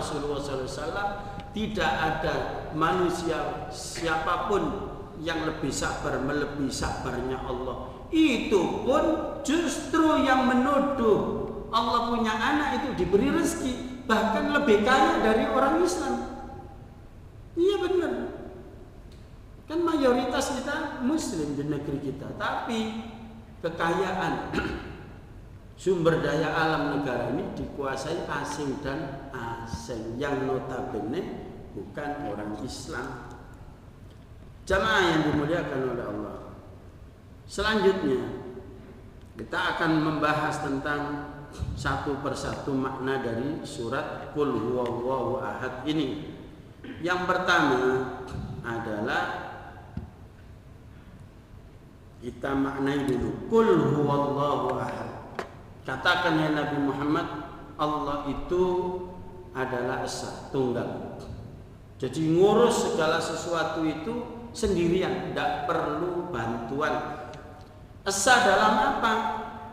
Rasulullah SAW, tidak ada manusia siapapun yang lebih sabar melebihi sabarnya Allah. Itu pun justru yang menuduh Allah punya anak itu diberi rezeki, bahkan lebih kaya dari orang Islam. Iya benar. Kan mayoritas kita Muslim di negeri kita, tapi kekayaan sumber daya alam negara ini dikuasai asing dan asing yang notabene bukan orang Islam. Jamaah yang dimuliakan oleh Allah. Selanjutnya kita akan membahas tentang satu persatu makna dari surat Qul Huwallahu Ahad ini. Yang pertama adalah kita maknai dulu Qul Huwallahu Ahad. Katakan ya Nabi Muhammad, Allah itu adalah esa, tunggal. Jadi ngurus segala sesuatu itu sendirian, tidak perlu bantuan. Esa dalam apa?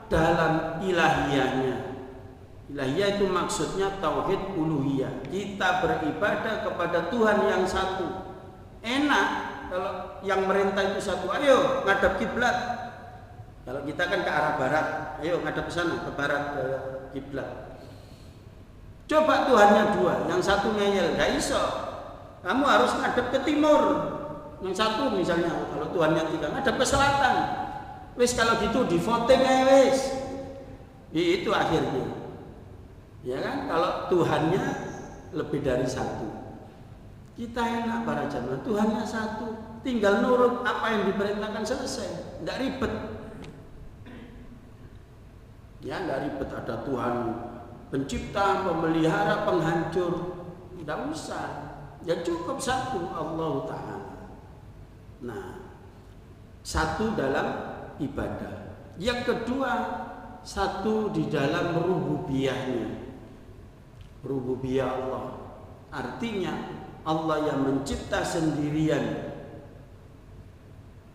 Dalam ilahiyahnya. Ilahiyah itu maksudnya tauhid uluhiyah. Kita beribadah kepada Tuhan yang satu. Enak kalau yang merintah itu satu. Ayo ngadap kiblat. Kalau kita kan ke arah barat, ayo ngadap ke sana, ke barat, ke kiblat. Coba Tuhannya dua, yang satu ngeyel, gak iso. Kamu harus ngadap ke timur. Yang satu misalnya, kalau Tuhannya tiga, ngadap ke selatan. Wis kalau gitu di voting aja wis. Itu akhirnya. Ya kan? Kalau Tuhannya lebih dari satu. Kita enak para jamaah, Tuhannya satu. Tinggal nurut apa yang diperintahkan, selesai. Enggak ribet. Ya, enggak ribet ada Tuhan pencipta, pemelihara, penghancur. Enggak usah. Ya cukup satu, Allah Ta'ala. Nah, satu dalam ibadah. Yang kedua, satu di dalam rububiyahnya. Rububiyah Allah. Artinya Allah yang mencipta sendirian,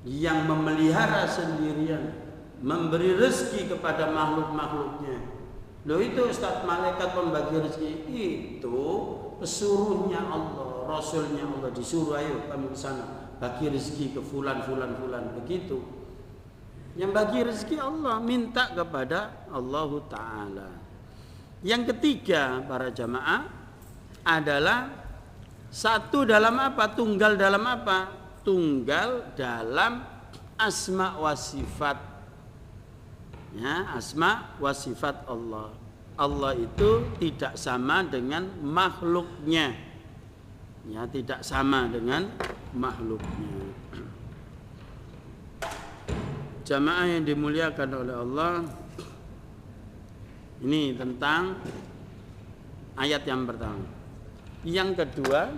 yang memelihara sendirian, memberi rezeki kepada makhluk-makhluknya. Loh itu Ustaz, malaikat pembagi rezeki itu pesuruhnya Allah, Rasulnya Allah, disuruh ayo kamu ke sana bagi rezeki ke fulan begitu. Yang bagi rezeki Allah, minta kepada Allah Ta'ala. Yang ketiga para jamaah adalah satu dalam apa? Tunggal dalam apa? Tunggal dalam asma wa sifat. Ya, asma wa sifat Allah. Allah itu tidak sama dengan makhluknya. Ya, tidak sama dengan makhluknya. Jamaah yang dimuliakan oleh Allah, ini tentang ayat yang pertama. Yang kedua,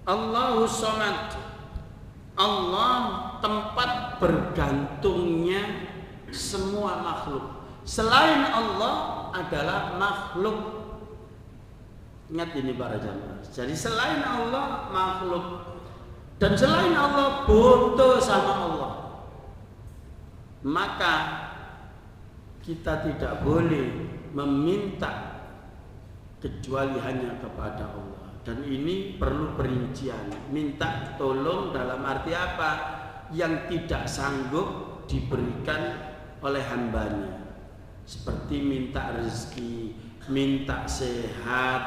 Allahus Samad. Allah tempat bergantungnya semua makhluk. Selain Allah adalah makhluk. Ingat ini para jamaah. Jadi selain Allah makhluk, dan selain Allah butuh sama Allah. Maka kita tidak boleh meminta kecuali hanya kepada Allah. Dan ini perlu perincian. Minta tolong dalam arti apa? Yang tidak sanggup diberikan oleh hambanya. Seperti minta rezeki, minta sehat,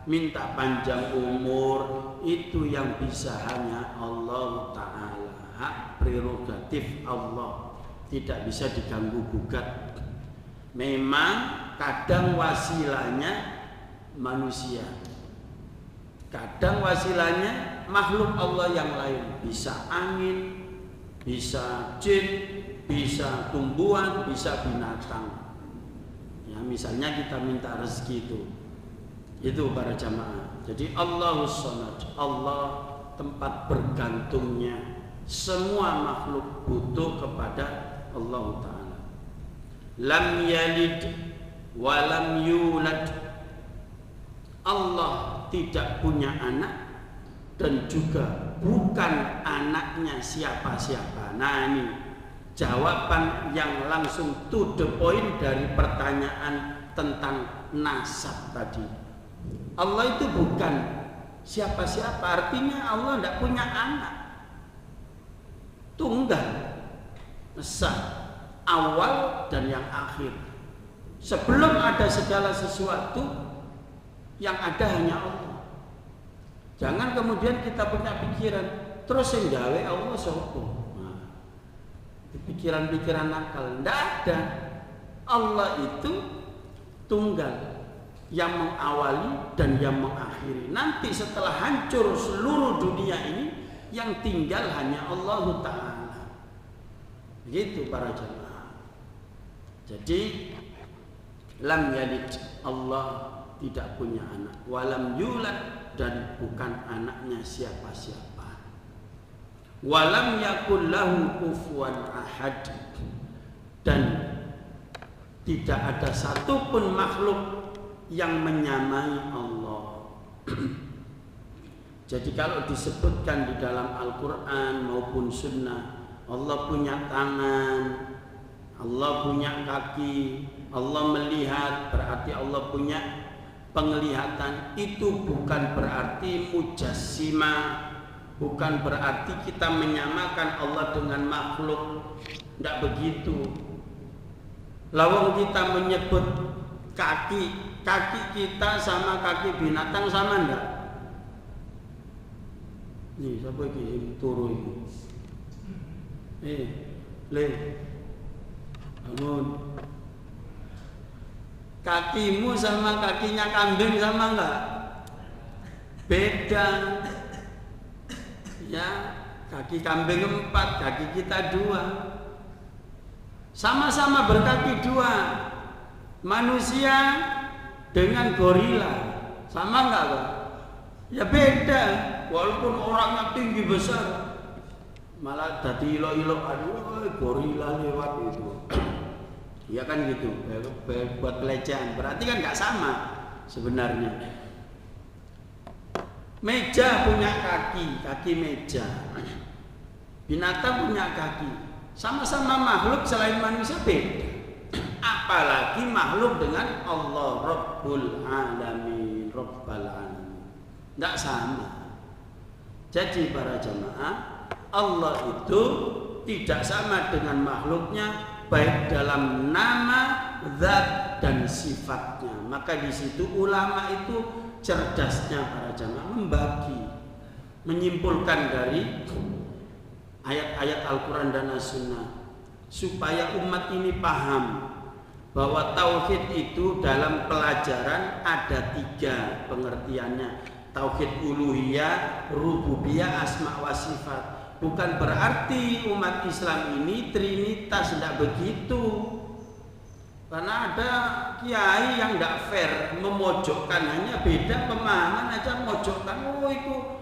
minta panjang umur. Itu yang bisa hanya Allah Ta'ala. Hak prerogatif Allah, tidak bisa diganggu gugat. Memang kadang wasilanya manusia, kadang wasilahnya makhluk Allah yang lain. Bisa angin, bisa jin, bisa tumbuhan, bisa binatang. Ya, misalnya kita minta rezeki itu para jamaah. Jadi Allahus Samad, Allah tempat bergantungnya semua makhluk butuh kepada Allah Ta'ala. Lam yalid wa lam yulad. Allah tidak punya anak dan juga bukan anaknya siapa-siapa. Nah ini jawaban yang langsung to the point dari pertanyaan tentang nasab tadi. Allah itu bukan siapa-siapa, artinya Allah tidak punya anak. Tunggal, esa, awal dan yang akhir. Sebelum ada segala sesuatu, yang ada hanya Allah. Jangan kemudian kita punya pikiran terus yang gawe Allah sopo. Nah, pikiran-pikiran nakal. Tidak ada. Allah itu tunggal, yang mengawali dan yang mengakhiri. Nanti setelah hancur seluruh dunia ini, yang tinggal hanya Allah Ta'ala. Begitu para jemaah. Jadi lam yalid, Allah tidak punya anak, walam yulad, dan bukan anaknya siapa-siapa, walam yakul lahu kufuwan ahad, dan tidak ada satupun makhluk yang menyamai Allah. Jadi kalau disebutkan di dalam Al-Quran maupun Sunnah, Allah punya tangan, Allah punya kaki, Allah melihat, berarti Allah punya penglihatan. Itu bukan berarti mujassimah, bukan berarti kita menyamakan Allah dengan makhluk. Tidak begitu. Lawang kita menyebut kaki kita sama kaki binatang sama enggak? Nih, siapa ini turu ini? Le, bangun. Kakimu sama kakinya kambing sama enggak? Beda. Ya, kaki kambing 4, kaki kita 2. Sama-sama berkaki 2. Manusia dengan gorila sama enggak, Pak? Ya beda. Walaupun orangnya tinggi besar, malah tadi ilo-ilo, aduh gorila lewat itu. Ya kan gitu, buat pelecehan. Berarti kan nggak sama sebenarnya. Meja punya kaki meja. Binatang punya kaki. Sama-sama makhluk selain manusia beda. Apalagi makhluk dengan Allah Rabbul Alamin, Rabbal Alamin. Nggak sama. Jadi para jamaah, Allah itu tidak sama dengan makhluknya, baik dalam nama, zat, dan sifatnya. Maka di situ ulama itu cerdasnya para jamaah membagi, menyimpulkan dari ayat-ayat Al-Quran dan As-Sunnah supaya umat ini paham bahwa tauhid itu dalam pelajaran ada 3 pengertiannya. Tauhid uluhiyah, rububiyah, asma wa sifat. Bukan berarti umat Islam ini trinitas, tidak begitu. Karena ada kiai yang tidak fair, memojokkan, hanya beda pemahaman aja memojokkan. Oh itu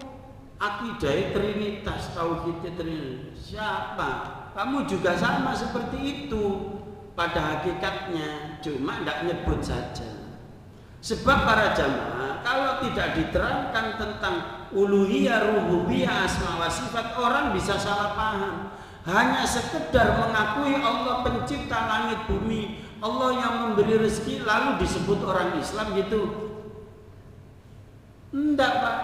akidah trinitas, tauhidnya trinitas. Siapa? Kamu juga sama seperti itu pada hakikatnya, cuma tidak nyebut saja. Sebab para jamaah, kalau tidak diterangkan tentang uluhiyah, rububiyah, asma wa sifat, orang bisa salah paham. Hanya sekedar mengakui Allah pencipta langit bumi, Allah yang memberi rezeki, lalu disebut orang Islam gitu. Enggak, Pak.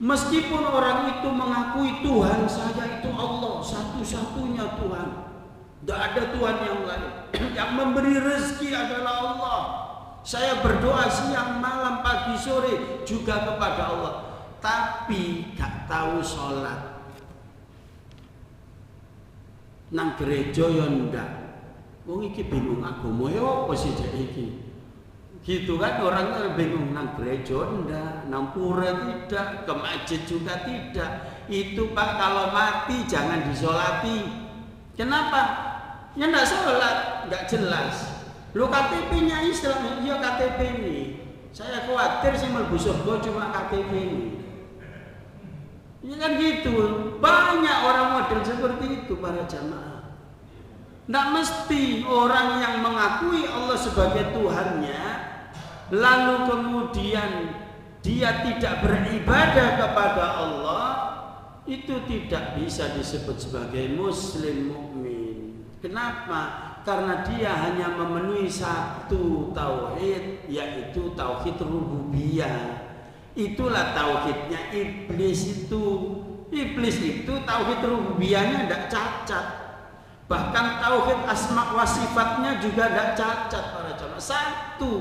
Meskipun orang itu mengakui Tuhan saya itu Allah, satu-satunya Tuhan, tidak ada Tuhan yang lain. Yang memberi rezeki adalah Allah. Saya berdoa siang, malam, pagi, sore juga kepada Allah. Tapi gak tahu sholat. Nang gereja ya ndak. Wong iki bingung agama ya apa sih jek iki. Gitu kan orang bingung, nang gereja ndak, nang pura tidak, ke masjid juga tidak. Itu Pak kalau mati jangan disolati. Kenapa? Ya ndak sholat, ndak jelas. Lo KTP-nya Islam, ya KTP ini. Saya khawatir sih mlebu surga cuma KTP ini. Ya kan gitu. Banyak orang model seperti itu para jamaah. Ndak mesti orang yang mengakui Allah sebagai Tuhannya lalu kemudian dia tidak beribadah kepada Allah, itu tidak bisa disebut sebagai muslim mukmin. Kenapa? Karena dia hanya memenuhi satu tauhid, yaitu tauhid rububiyah. Itulah tauhidnya iblis itu. Iblis itu tauhid rububiyahnya tidak cacat. Bahkan tauhid asma wa sifatnya juga tidak cacat para jamaah. Satu.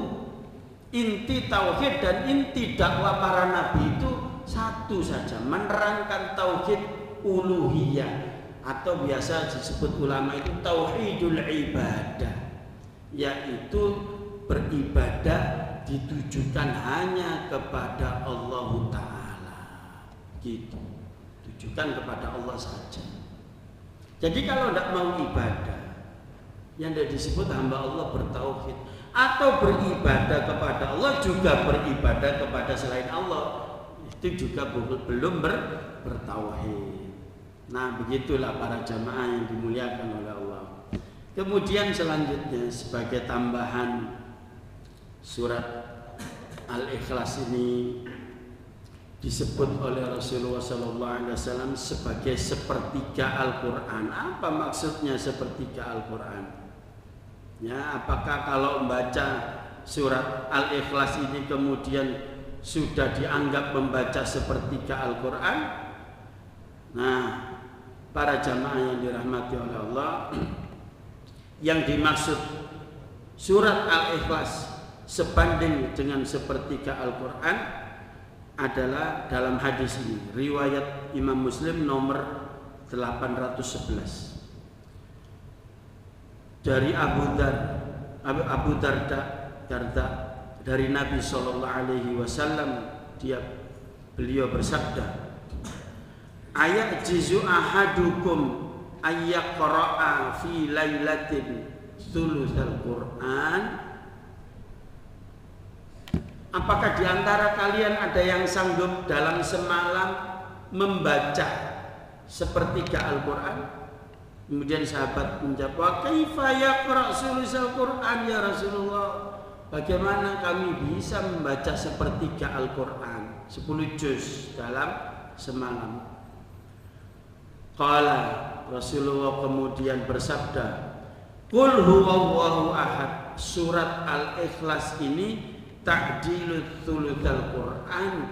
Inti tauhid dan inti dakwah para nabi itu satu saja, menerangkan tauhid uluhiyah, atau biasa disebut ulama itu tauhidul ibadah, yaitu beribadah ditujukan hanya kepada Allah Ta'ala, gitu, tujukan kepada Allah saja. Jadi kalau tidak mau ibadah, yang tidak disebut hamba Allah bertauhid, atau beribadah kepada Allah juga beribadah kepada selain Allah, itu juga belum bertauhid. Nah, begitulah para jamaah yang dimuliakan oleh Allah. Kemudian selanjutnya sebagai tambahan, surat Al-Ikhlas ini disebut oleh Rasulullah SAW sebagai sepertiga Al-Quran. Apa maksudnya sepertiga Al-Quran? Ya, apakah kalau membaca surat Al-Ikhlas ini kemudian sudah dianggap membaca sepertiga Al-Quran? Nah, para jamaah yang dirahmati oleh Allah, yang dimaksud surat Al-Ikhlas sebanding dengan sepertiga Al-Quran adalah dalam hadis ini, riwayat Imam Muslim nomor 811 dari Abu Darda dari Nabi SAW. Beliau bersabda, ayat jizu ahadukum ayyaqra'a fi lailatin thulutsal Qur'an. Apakah di antara kalian ada yang sanggup dalam semalam membaca sepertiga Al-Quran? Kemudian sahabat menjawab, wa kaifa yaqra' thulutsal Qur'an ya Rasulullah? Bagaimana kami bisa membaca sepertiga Al-Quran, 10 juz dalam semalam? Qala, Rasulullah kemudian bersabda, qul huwallahu ahad. Surat Al-Ikhlas ini ta'dilu thulutsal Qur'an,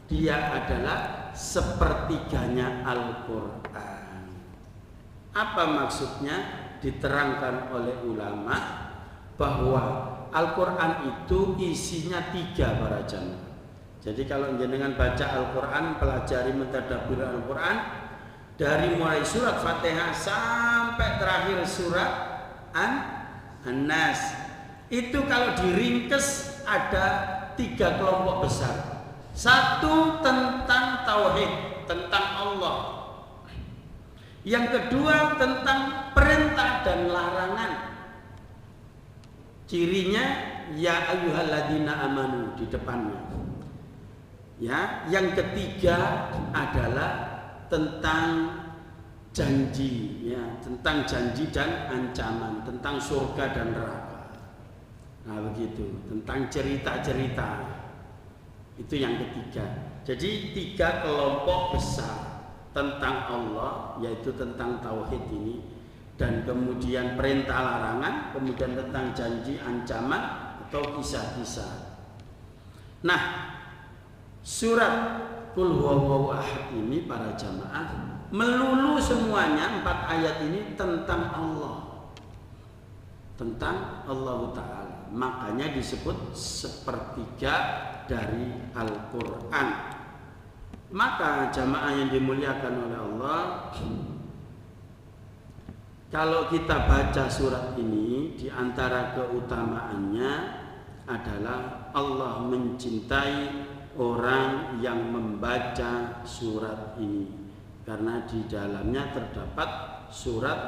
dia adalah sepertiganya Al-Quran. Apa maksudnya? Diterangkan oleh ulama bahwa Al-Quran itu isinya 3 para jamaah. Jadi kalau jenengan baca Al-Quran, pelajari mentadabbur Al-Quran dari mulai surat Fatihah sampai terakhir surat An-Nas, itu kalau diringkes ada 3 kelompok besar. Satu tentang tauhid, tentang Allah. Yang kedua tentang perintah dan larangan. Cirinya ya ayyuhalladzina amanu di depannya. Ya, yang ketiga adalah tentang janji, ya, tentang janji dan ancaman, tentang surga dan neraka. Nah, begitu, tentang cerita-cerita. Itu yang ketiga. Jadi 3 kelompok besar tentang Allah, yaitu tentang tauhid ini, dan kemudian perintah larangan, kemudian tentang janji, ancaman atau kisah-kisah. Nah, surat Qul huwallahu ahad ini para jamaah melulu semuanya 4 ayat ini tentang Allah, tentang Allah Ta'ala. Makanya disebut sepertiga dari Al-Quran. Maka jamaah yang dimuliakan oleh Allah, kalau kita baca surat ini, di antara keutamaannya adalah Allah mencintai orang yang membaca surat ini, karena di dalamnya terdapat surat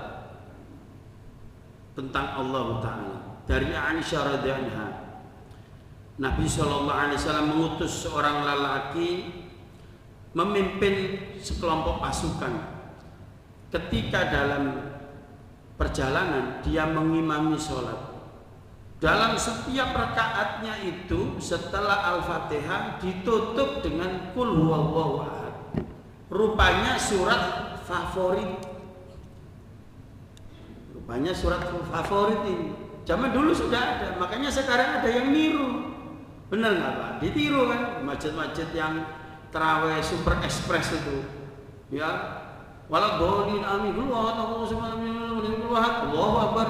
tentang Allah Ta'ala. Dari Aisyah radhiyallahu anha, Nabi SAW mengutus seorang lelaki memimpin sekelompok pasukan. Ketika dalam perjalanan dia mengimami sholat, dalam setiap rakaatnya itu setelah Al-Fatihah ditutup dengan Qul huwallahu ahad. Rupanya surat favorit. Rupanya surat favorit ini. Zaman dulu sudah ada, makanya sekarang ada yang niru. Benar nggak Pak? Ditiru kan masjid-masjid yang terawih super ekspres itu. Ya, walau dolin amin Allahu Akbar.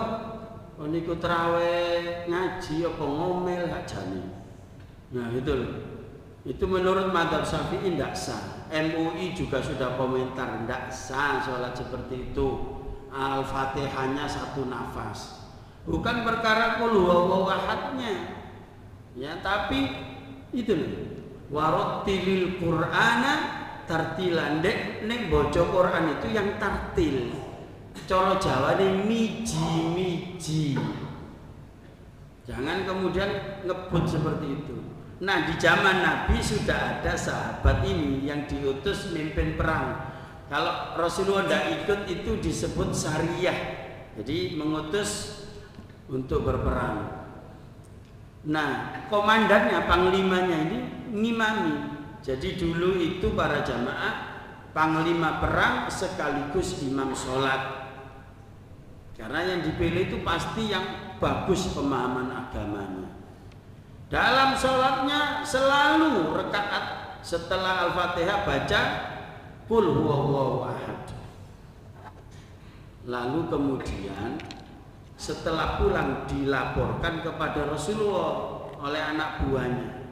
Niku terawih ngaji apa ngomel hajani. Nah itu loh. Itu menurut madzhab Syafi'i tidak sah. MUI juga sudah komentar tidak sah sholat seperti itu. Al-Fatihahnya satu nafas. Bukan perkara qul huwallahu ahadnya. Ya, tapi itu loh. Warattilil Qur'ana tartilan. Nek baca Quran itu yang tartil. Cara Jawane miji-miji. Jangan kemudian ngebut seperti itu. Nah, di zaman Nabi sudah ada sahabat ini yang diutus mimpin perang. Kalau Rasulullah tidak ikut itu disebut syariah. Jadi mengutus untuk berperang. Nah, komandannya, panglimanya ini ngimami. Jadi dulu itu para jamaah panglima perang sekaligus imam sholat. Karena yang dipilih itu pasti yang bagus pemahaman agamanya. Dalam sholatnya selalu rakaat setelah Al-Fatihah baca Qul huwallahu ahad. Lalu kemudian setelah pulang dilaporkan kepada Rasulullah oleh anak buahnya.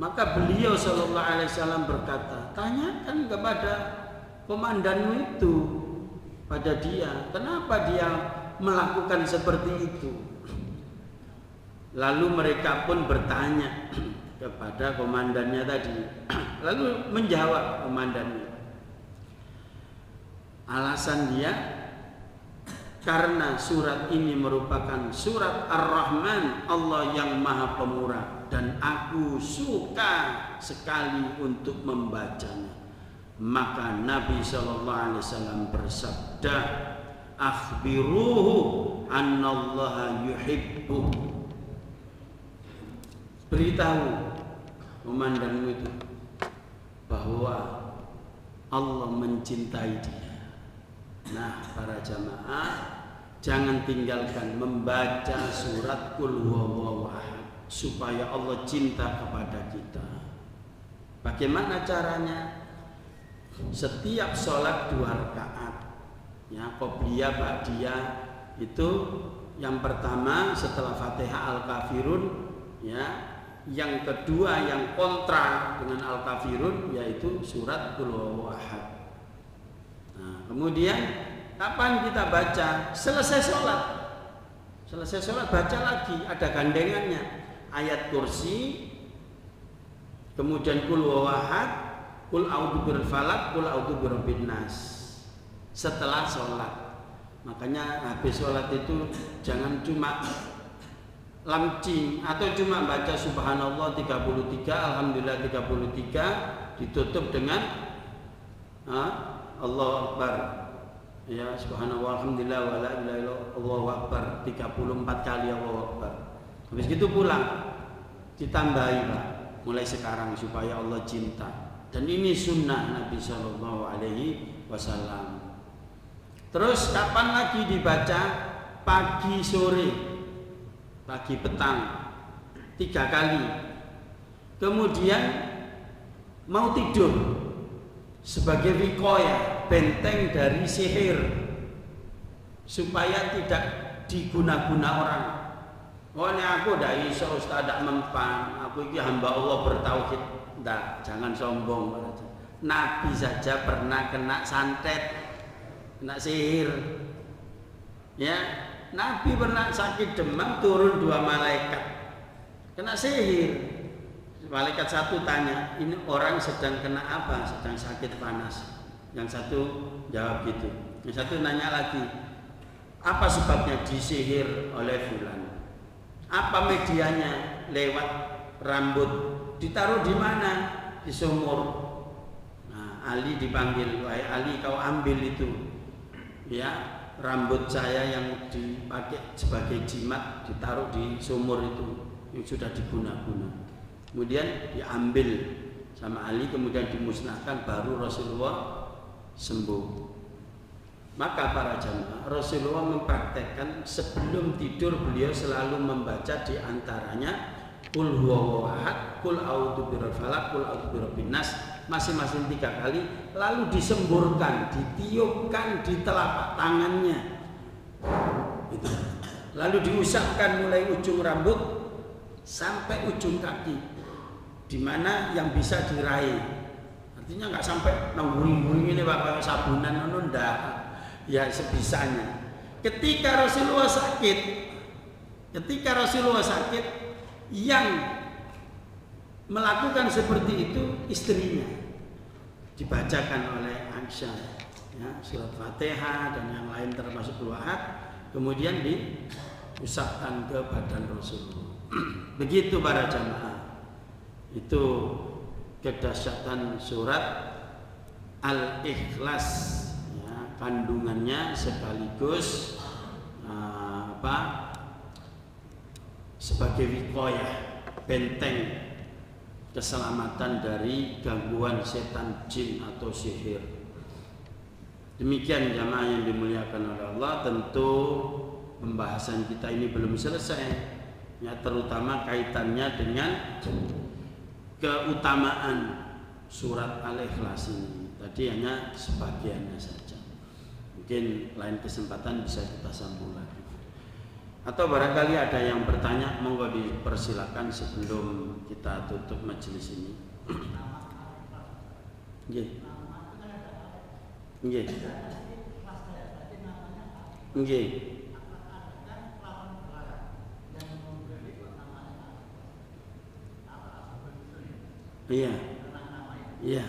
Maka beliau sallallahu alaihi wasallam berkata, tanyakan kepada komandanmu itu, pada dia, kenapa dia melakukan seperti itu. Lalu mereka pun bertanya kepada komandannya tadi. Lalu menjawab komandannya, alasan dia karena surat ini merupakan surat Ar-Rahman, Allah yang Maha Pemurah, dan aku suka sekali untuk membacanya. Maka Nabi SAW bersabda, akhbiruhu annallaha yuhibbu. Beritahu komandanmu itu bahwa Allah mencintai dia. Nah, para jamaah, jangan tinggalkan membaca surat Qul huwallahu ahad supaya Allah cinta kepada kita. Bagaimana caranya? Setiap sholat 2 rakaat, ya, qobliyah ba'diyah, itu yang pertama setelah Fatihah Al-Kafirun, ya. Yang kedua yang kontra dengan Al-Kafirun yaitu surat Qul huwallahu ahad. Nah, kemudian kapan kita baca? Selesai sholat. Selesai sholat baca lagi, ada gandengannya. Ayat kursi, kemudian Qul huwallahu ahad, Qul a'udzu birabbil falaq, Qul a'udzu birabbin nas. Setelah sholat. Makanya habis sholat itu jangan cuma lamcing atau cuma baca subhanallah 33, alhamdulillah 33, ditutup dengan Allahu Akbar. Ya, subhanallah alhamdulillah wa la ilaha illallah Allahu Akbar 34 kali Allahu Akbar. Habis itu pulang. Ditambahi Pak, mulai sekarang supaya Allah cinta. Dan ini sunnah Nabi Shallallahu Alaihi Wasallam. Terus kapan lagi dibaca? Pagi sore, pagi petang, 3 kali. Kemudian mau tidur sebagai wikoya, benteng dari sihir, supaya tidak diguna-guna orang. Oh, ini aku tidak iso Ustaz, tidak mempan. Aku ini hamba Allah bertauhid. Tidak, jangan sombong. Nabi saja pernah kena santet, kena sihir. Ya, Nabi pernah sakit demam, turun 2 malaikat, kena sihir. Malaikat satu tanya, ini orang sedang kena apa? Sedang sakit panas. Yang satu jawab gitu. Yang satu nanya lagi, apa sebabnya? Disihir oleh fulan. Apa medianya? Lewat rambut. Ditaruh di mana? Di sumur. Nah, Ali dipanggil, wahai Ali, kau ambil itu, ya, rambut saya yang dipakai sebagai jimat ditaruh di sumur itu yang sudah diguna-guna. Kemudian diambil sama Ali, kemudian dimusnahkan, baru Rasulullah sembuh. Maka para jamaah, Rasulullah mempraktekkan sebelum tidur beliau selalu membaca di antaranya Qul huwallahu ahad, Qul a'udzu birabbil falaq, Qul a'udzu birabbin nas, masing-masing 3 kali, lalu disemburkan, ditiupkan di telapak tangannya. Gitu. Lalu diusapkan mulai ujung rambut sampai ujung kaki, di mana yang bisa diraih. Artinya nggak sampai nangguring-guring ini pakai sabunan nunda. Ya sebisanya. Ketika Rasulullah sakit, yang melakukan seperti itu istrinya, dibacakan oleh Aisyah ya, surat Fatihah dan yang lain termasuk Al-Ahad, kemudian diusapkan ke badan Rasulullah. Begitu para jamaah. Itu kedahsyatan surat Al-Ikhlas ya, kandungannya sekaligus sebagai wiqayah, benteng keselamatan dari gangguan setan, jin atau sihir. Demikian jamaah yang dimuliakan oleh Allah. Tentu pembahasan kita ini belum selesai ya, terutama kaitannya dengan keutamaan surat Al-Ikhlas ini. Tadi hanya sebagiannya saja. Mungkin lain kesempatan bisa kita sambung lagi. Atau barangkali ada yang bertanya, monggo dipersilakan sebelum kita tutup majelis ini. Nggih. Nggih. Nggih. Iya. Iya.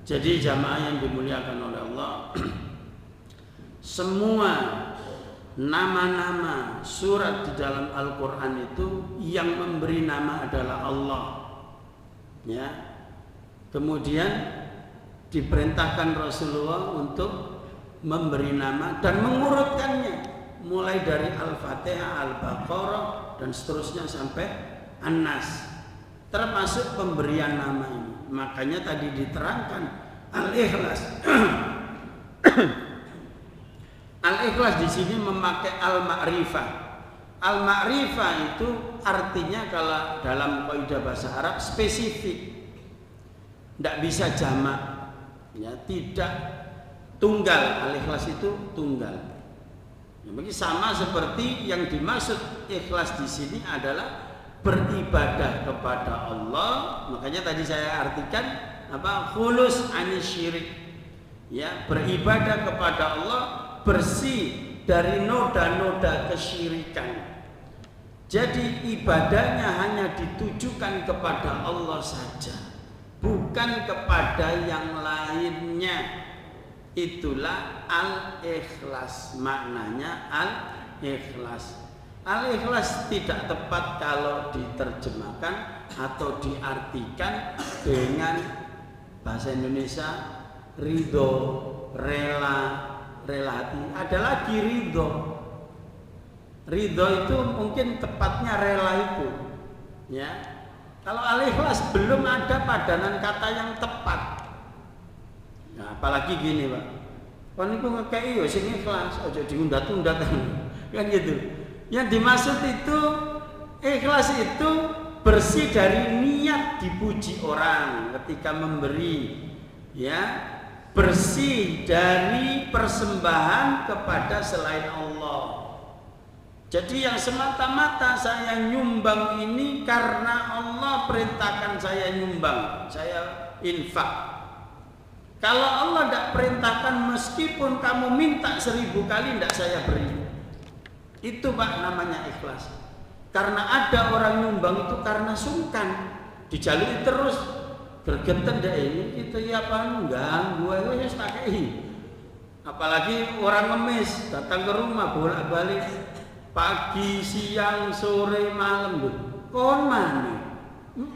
Jadi jamaah yang dimuliakan oleh Allah, semua nama-nama surat di dalam Al-Quran itu yang memberi nama adalah Allah ya. Kemudian diperintahkan Rasulullah untuk memberi nama dan mengurutkannya mulai dari Al-Fatihah, Al-Baqarah dan seterusnya sampai An-Nas, termasuk pemberian nama ini. Makanya tadi diterangkan Al-Ikhlas. Al-Ikhlas di sini memakai al-ma'rifah. Al-ma'rifah itu artinya kalau dalam kaidah bahasa Arab spesifik. Tidak bisa jamak. Ya, tidak tunggal. Al-Ikhlas itu tunggal. Ya, bagi sama seperti yang dimaksud ikhlas di sini adalah beribadah kepada Allah. Makanya tadi saya artikan khulus anisyirik. Ya, beribadah kepada Allah, bersih dari noda-noda kesyirikan. Jadi ibadahnya hanya ditujukan kepada Allah saja, bukan kepada yang lainnya. Itulah al-ikhlas, maknanya al-ikhlas. Al-ikhlas tidak tepat kalau diterjemahkan atau diartikan dengan bahasa Indonesia ridho, rela hati. Ada lagi ridho. Ridho itu mungkin tepatnya rela itu. Ya. Kalau al-ikhlas belum ada padanan kata yang tepat. Nah, apalagi gini, Pak. Kon niku ngekeki yo sing ikhlas, aja diundat-undat kan gitu. Yang dimaksud itu ikhlas itu bersih dari niat dipuji orang ketika memberi. Ya. Bersih dari persembahan kepada selain Allah. Jadi yang semata-mata saya nyumbang ini karena Allah perintahkan saya nyumbang, saya infak. Kalau Allah tidak perintahkan, meskipun kamu minta 1000 kali tidak saya beri. Itu Pak namanya ikhlas. Karena ada orang nyumbang itu karena sungkan, dijalui terus. Bergenten deh ini kita ya apa ganggu wes pakai. Apalagi orang ngemis datang ke rumah bolak-balik pagi, siang, sore, malam lho. Kon mana?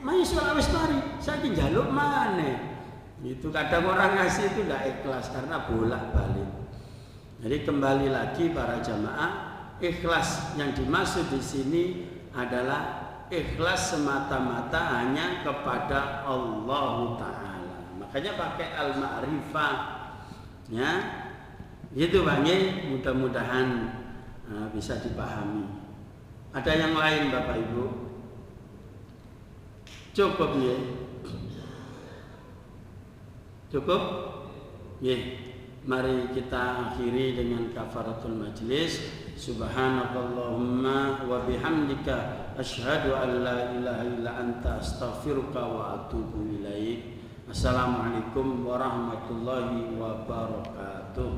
Mas wis mari, saiki njaluk mana? Itu kadang orang ngasih itu enggak ikhlas karena bolak-balik. Jadi kembali lagi para jamaah, ikhlas yang dimaksud di sini adalah ikhlas semata-mata hanya kepada Allah Ta'ala. Makanya pakai al-ma'rifah, ya, gitu Bang. Mudah-mudahan bisa dipahami. Ada yang lain Bapak Ibu? Cukup ya? Cukup? Ya. Mari kita akhiri dengan kafaratul majlis. Subhanakallahumma wa bihamdika asyhadu an la ilaha illa anta astaghfiruka wa atubu ilaik. Assalamualaikum warahmatullahi wabarakatuh.